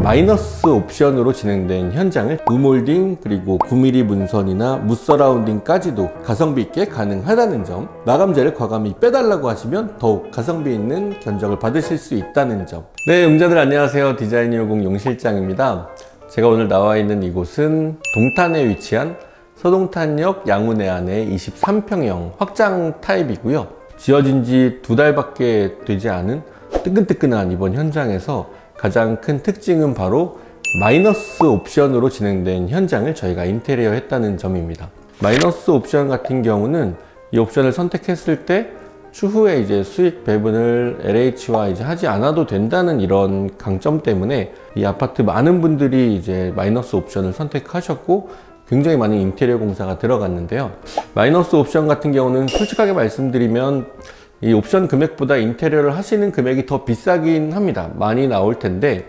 마이너스 옵션으로 진행된 현장을 무몰딩 그리고 9mm 문선이나 무서라운딩까지도 가성비 있게 가능하다는 점, 마감재를 과감히 빼달라고 하시면 더욱 가성비 있는 견적을 받으실 수 있다는 점. 네, 용자들 안녕하세요. 디자인150 용실장입니다. 제가 오늘 나와 있는 이곳은 동탄에 위치한 서동탄역 양운해안의 23평형 확장 타입이고요. 지어진 지 2달밖에 되지 않은 뜨끈뜨끈한 이번 현장에서 가장 큰 특징은 바로 마이너스 옵션으로 진행된 현장을 저희가 인테리어 했다는 점입니다. 마이너스 옵션 같은 경우는 이 옵션을 선택했을 때 추후에 이제 수익 배분을 LH와 이제 하지 않아도 된다는 이런 강점 때문에 이 아파트 많은 분들이 이제 마이너스 옵션을 선택하셨고 굉장히 많은 인테리어 공사가 들어갔는데요. 마이너스 옵션 같은 경우는 솔직하게 말씀드리면 이 옵션 금액보다 인테리어를 하시는 금액이 더 비싸긴 합니다. 많이 나올 텐데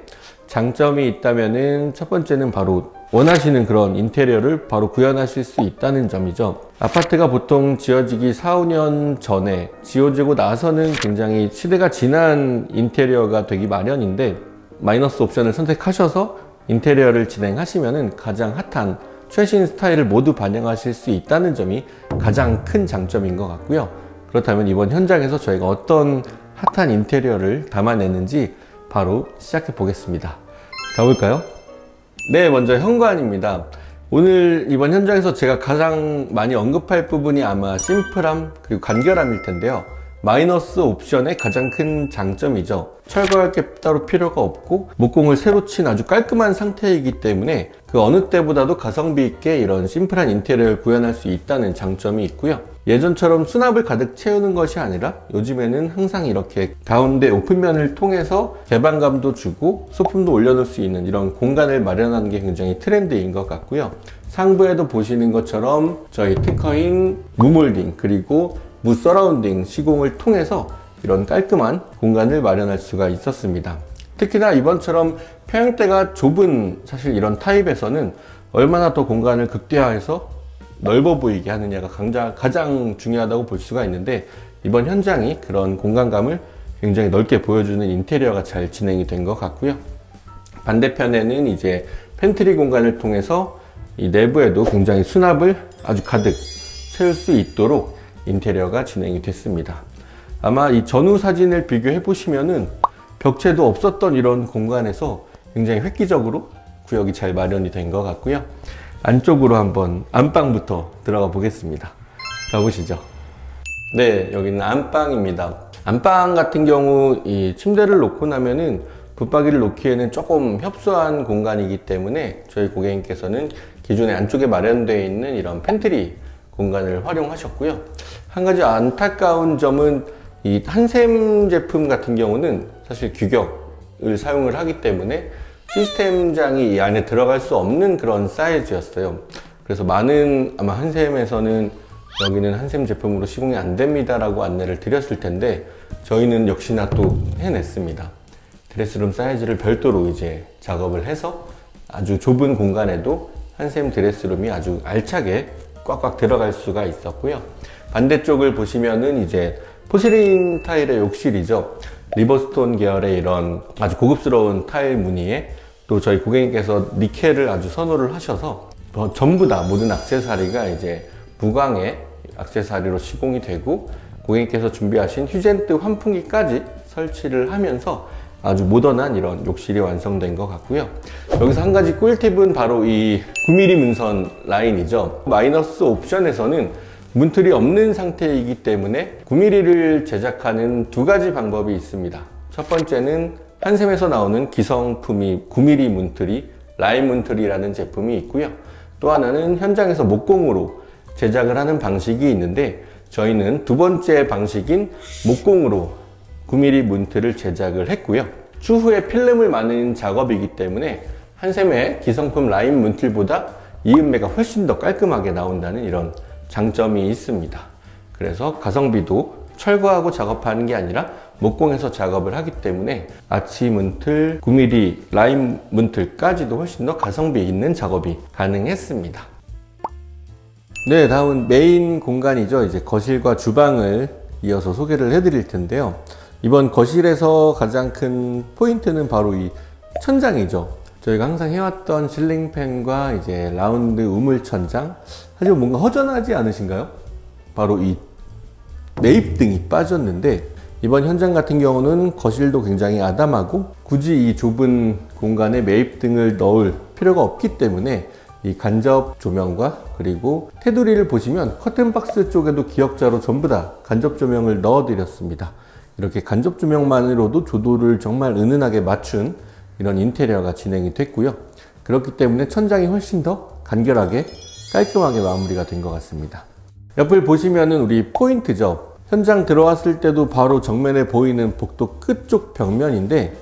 장점이 있다면은 첫 번째는 바로 원하시는 그런 인테리어를 바로 구현하실 수 있다는 점이죠. 아파트가 보통 지어지기 4, 5년 전에 지어지고 나서는 굉장히 시대가 지난 인테리어가 되기 마련인데 마이너스 옵션을 선택하셔서 인테리어를 진행하시면은 가장 핫한 최신 스타일을 모두 반영하실 수 있다는 점이 가장 큰 장점인 것 같고요. 그렇다면 이번 현장에서 저희가 어떤 핫한 인테리어를 담아내는지 바로 시작해 보겠습니다. 가볼까요? 네, 먼저 현관입니다. 오늘 이번 현장에서 제가 가장 많이 언급할 부분이 아마 심플함 그리고 간결함일 텐데요. 마이너스 옵션의 가장 큰 장점이죠. 철거할 게 따로 필요가 없고 목공을 새로 친 아주 깔끔한 상태이기 때문에 그 어느 때보다도 가성비 있게 이런 심플한 인테리어를 구현할 수 있다는 장점이 있고요. 예전처럼 수납을 가득 채우는 것이 아니라 요즘에는 항상 이렇게 가운데 오픈면을 통해서 개방감도 주고 소품도 올려놓을 수 있는 이런 공간을 마련하는 게 굉장히 트렌드인 것 같고요. 상부에도 보시는 것처럼 저희 특허인 무몰딩 그리고 무서라운딩 시공을 통해서 이런 깔끔한 공간을 마련할 수가 있었습니다. 특히나 이번처럼 평형대가 좁은 사실 이런 타입에서는 얼마나 더 공간을 극대화해서 넓어 보이게 하느냐가 가장 중요하다고 볼 수가 있는데 이번 현장이 그런 공간감을 굉장히 넓게 보여주는 인테리어가 잘 진행이 된 것 같고요. 반대편에는 이제 팬트리 공간을 통해서 이 내부에도 굉장히 수납을 아주 가득 채울 수 있도록 인테리어가 진행이 됐습니다. 아마 이 전후 사진을 비교해 보시면은 벽체도 없었던 이런 공간에서 굉장히 획기적으로 구역이 잘 마련이 된 것 같고요. 안쪽으로 한번 안방부터 들어가 보겠습니다. 가보시죠. 네, 여기는 안방입니다. 안방 같은 경우 이 침대를 놓고 나면은 붙박이를 놓기에는 조금 협소한 공간이기 때문에 저희 고객님께서는 기존에 안쪽에 마련되어 있는 이런 팬트리 공간을 활용하셨고요. 한 가지 안타까운 점은 이 한샘 제품 같은 경우는 사실 규격을 사용을 하기 때문에 시스템장이 이 안에 들어갈 수 없는 그런 사이즈였어요. 그래서 많은 아마 한샘에서는 여기는 한샘 제품으로 시공이 안 됩니다 라고 안내를 드렸을 텐데 저희는 역시나 또 해냈습니다. 드레스룸 사이즈를 별도로 이제 작업을 해서 아주 좁은 공간에도 한샘 드레스룸이 아주 알차게 꽉꽉 들어갈 수가 있었고요. 반대쪽을 보시면은 이제 포시린 타일의 욕실이죠. 리버스톤 계열의 이런 아주 고급스러운 타일 무늬에 또 저희 고객님께서 니켈을 아주 선호를 하셔서 전부 다 모든 액세서리가 이제 무광의 액세서리로 시공이 되고 고객님께서 준비하신 휴젠트 환풍기까지 설치를 하면서 아주 모던한 이런 욕실이 완성된 것 같고요. 여기서 한 가지 꿀팁은 바로 이 9mm 문선 라인이죠. 마이너스 옵션에서는 문틀이 없는 상태이기 때문에 9mm를 제작하는 두 가지 방법이 있습니다. 첫 번째는 한샘에서 나오는 기성품이 9mm 문틀이 라인 문틀이라는 제품이 있고요. 또 하나는 현장에서 목공으로 제작을 하는 방식이 있는데 저희는 두 번째 방식인 목공으로 9mm 문틀을 제작을 했고요. 추후에 필름을 마는 작업이기 때문에 한샘의 기성품 라인 문틀보다 이음매가 훨씬 더 깔끔하게 나온다는 이런 장점이 있습니다. 그래서 가성비도 철거하고 작업하는 게 아니라 목공해서 작업을 하기 때문에 아치 문틀, 9mm 라인 문틀까지도 훨씬 더 가성비 있는 작업이 가능했습니다. 네, 다음은 메인 공간이죠. 이제 거실과 주방을 이어서 소개를 해드릴 텐데요. 이번 거실에서 가장 큰 포인트는 바로 이 천장이죠. 저희가 항상 해왔던 실링팬과 이제 라운드 우물 천장, 하지만 뭔가 허전하지 않으신가요? 바로 이 매입등이 빠졌는데, 이번 현장 같은 경우는 거실도 굉장히 아담하고 굳이 이 좁은 공간에 매입등을 넣을 필요가 없기 때문에 이 간접 조명과 그리고 테두리를 보시면 커튼박스 쪽에도 기역자로 전부 다 간접 조명을 넣어 드렸습니다. 이렇게 간접 조명만으로도 조도를 정말 은은하게 맞춘 이런 인테리어가 진행이 됐고요. 그렇기 때문에 천장이 훨씬 더 간결하게 깔끔하게 마무리가 된 것 같습니다. 옆을 보시면은 우리 포인트죠. 현장 들어왔을 때도 바로 정면에 보이는 복도 끝쪽 벽면인데,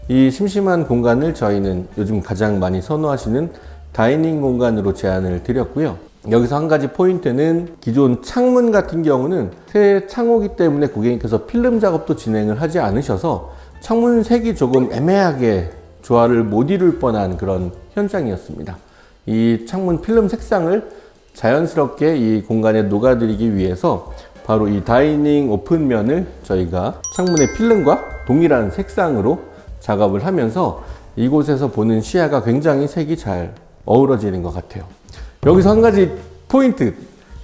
이 심심한 공간을 저희는 요즘 가장 많이 선호하시는 다이닝 공간으로 제안을 드렸고요. 여기서 한 가지 포인트는 기존 창문 같은 경우는 새 창호기 때문에 고객님께서 필름 작업도 진행을 하지 않으셔서 창문 색이 조금 애매하게 조화를 못 이룰 뻔한 그런 현장이었습니다. 이 창문 필름 색상을 자연스럽게 이 공간에 녹아들이기 위해서 바로 이 다이닝 오픈면을 저희가 창문의 필름과 동일한 색상으로 작업을 하면서 이곳에서 보는 시야가 굉장히 색이 잘 어우러지는 것 같아요. 여기서 한 가지 포인트,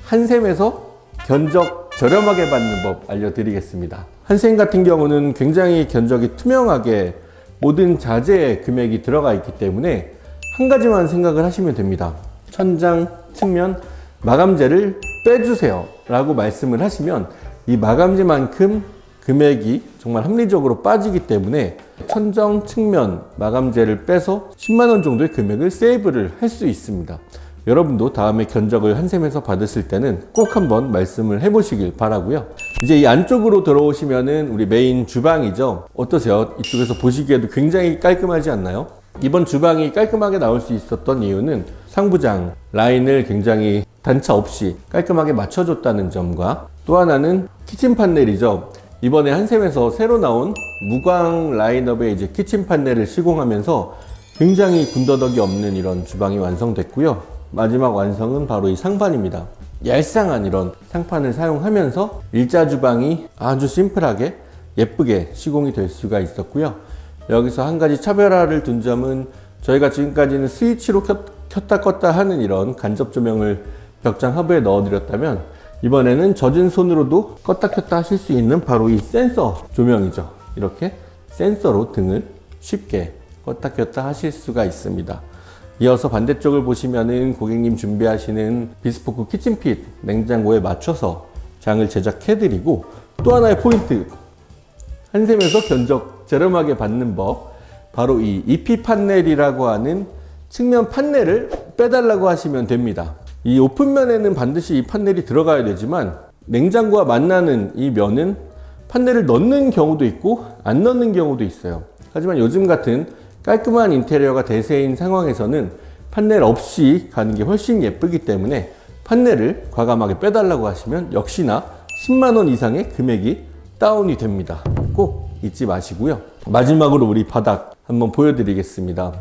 한샘에서 견적 저렴하게 받는 법 알려드리겠습니다. 한샘 같은 경우는 굉장히 견적이 투명하게 모든 자재에 금액이 들어가 있기 때문에 한 가지만 생각을 하시면 됩니다. 천장, 측면, 마감재를 빼주세요 라고 말씀을 하시면 이 마감재만큼 금액이 정말 합리적으로 빠지기 때문에 천정, 측면, 마감재를 빼서 10만원 정도의 금액을 세이브를 할 수 있습니다. 여러분도 다음에 견적을 한샘에서 받으실 때는 꼭 한번 말씀을 해보시길 바라고요. 이제 이 안쪽으로 들어오시면은 우리 메인 주방이죠. 어떠세요? 이쪽에서 보시기에도 굉장히 깔끔하지 않나요? 이번 주방이 깔끔하게 나올 수 있었던 이유는 상부장 라인을 굉장히 단차 없이 깔끔하게 맞춰줬다는 점과, 또 하나는 키친 판넬이죠. 이번에 한샘에서 새로 나온 무광 라인업의 이제 키친 판넬을 시공하면서 굉장히 군더더기 없는 이런 주방이 완성됐고요. 마지막 완성은 바로 이 상판입니다. 얄쌍한 이런 상판을 사용하면서 일자 주방이 아주 심플하게 예쁘게 시공이 될 수가 있었고요. 여기서 한 가지 차별화를 둔 점은 저희가 지금까지는 스위치로 켰다 껐다 하는 이런 간접 조명을 벽장 하부에 넣어 드렸다면, 이번에는 젖은 손으로도 껐다 켰다 하실 수 있는 바로 이 센서 조명이죠. 이렇게 센서로 등을 쉽게 껐다 켰다 하실 수가 있습니다. 이어서 반대쪽을 보시면은 고객님 준비하시는 비스포크 키친핏 냉장고에 맞춰서 장을 제작해 드리고, 또 하나의 포인트, 한샘에서 견적 저렴하게 받는 법, 바로 이 EP 판넬이라고 하는 측면 판넬을 빼달라고 하시면 됩니다. 이 오픈면에는 반드시 이 판넬이 들어가야 되지만 냉장고와 만나는 이 면은 판넬을 넣는 경우도 있고 안 넣는 경우도 있어요. 하지만 요즘 같은 깔끔한 인테리어가 대세인 상황에서는 판넬 없이 가는 게 훨씬 예쁘기 때문에 판넬을 과감하게 빼달라고 하시면 역시나 10만원 이상의 금액이 다운이 됩니다. 꼭 잊지 마시고요. 마지막으로 우리 바닥 한번 보여드리겠습니다.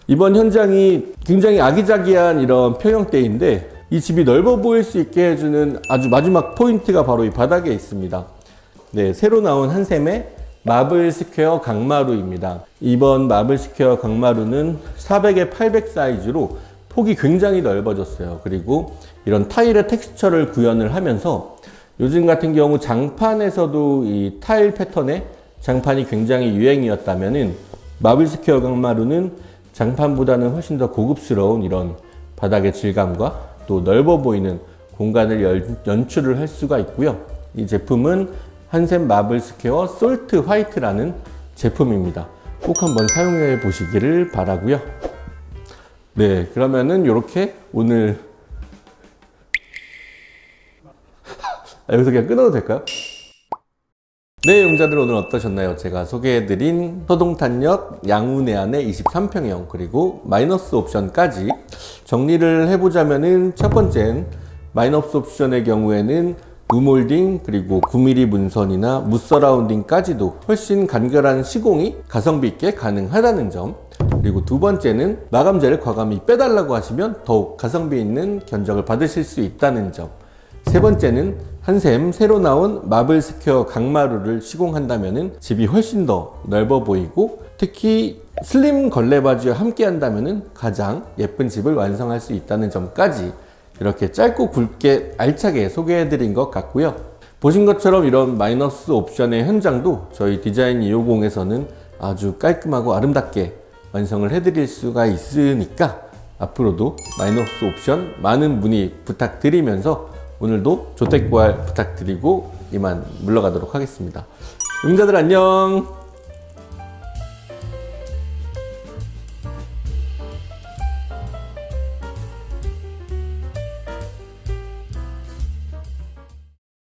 이번 현장이 굉장히 아기자기한 이런 평형대인데, 이 집이 넓어 보일 수 있게 해주는 아주 마지막 포인트가 바로 이 바닥에 있습니다. 네, 새로 나온 한샘의 마블 스퀘어 강마루입니다. 이번 마블 스퀘어 강마루는 400에 800 사이즈로 폭이 굉장히 넓어졌어요. 그리고 이런 타일의 텍스처를 구현을 하면서 요즘 같은 경우 장판에서도 이 타일 패턴의 장판이 굉장히 유행이었다면은 마블 스퀘어 강마루는 장판보다는 훨씬 더 고급스러운 이런 바닥의 질감과 또 넓어 보이는 공간을 연출을 할 수가 있고요. 이 제품은 한샘 마블 스퀘어 솔트 화이트라는 제품입니다. 꼭 한번 사용해 보시기를 바라고요. 네, 그러면은 이렇게 오늘 여기서 그냥 끊어도 될까요? 네, 용자들 오늘 어떠셨나요? 제가 소개해드린 소동탄력 양우내안의 23평형 그리고 마이너스 옵션까지 정리를 해보자면은, 첫 번째는 마이너스 옵션의 경우에는 무몰딩 그리고 9mm 문선이나 무서라운딩까지도 훨씬 간결한 시공이 가성비 있게 가능하다는 점, 그리고 두 번째는 마감재를 과감히 빼달라고 하시면 더욱 가성비 있는 견적을 받으실 수 있다는 점, 세 번째는 한샘 새로 나온 마블 스퀘어 강마루를 시공한다면 집이 훨씬 더 넓어 보이고 특히 슬림 걸레 바지와 함께 한다면 가장 예쁜 집을 완성할 수 있다는 점까지 이렇게 짧고 굵게 알차게 소개해 드린 것 같고요. 보신 것처럼 이런 마이너스 옵션의 현장도 저희 디자인 250에서는 아주 깔끔하고 아름답게 완성을 해 드릴 수가 있으니까 앞으로도 마이너스 옵션 많은 문의 부탁드리면서 오늘도 조택구할 부탁드리고 이만 물러가도록 하겠습니다. 용자들 안녕.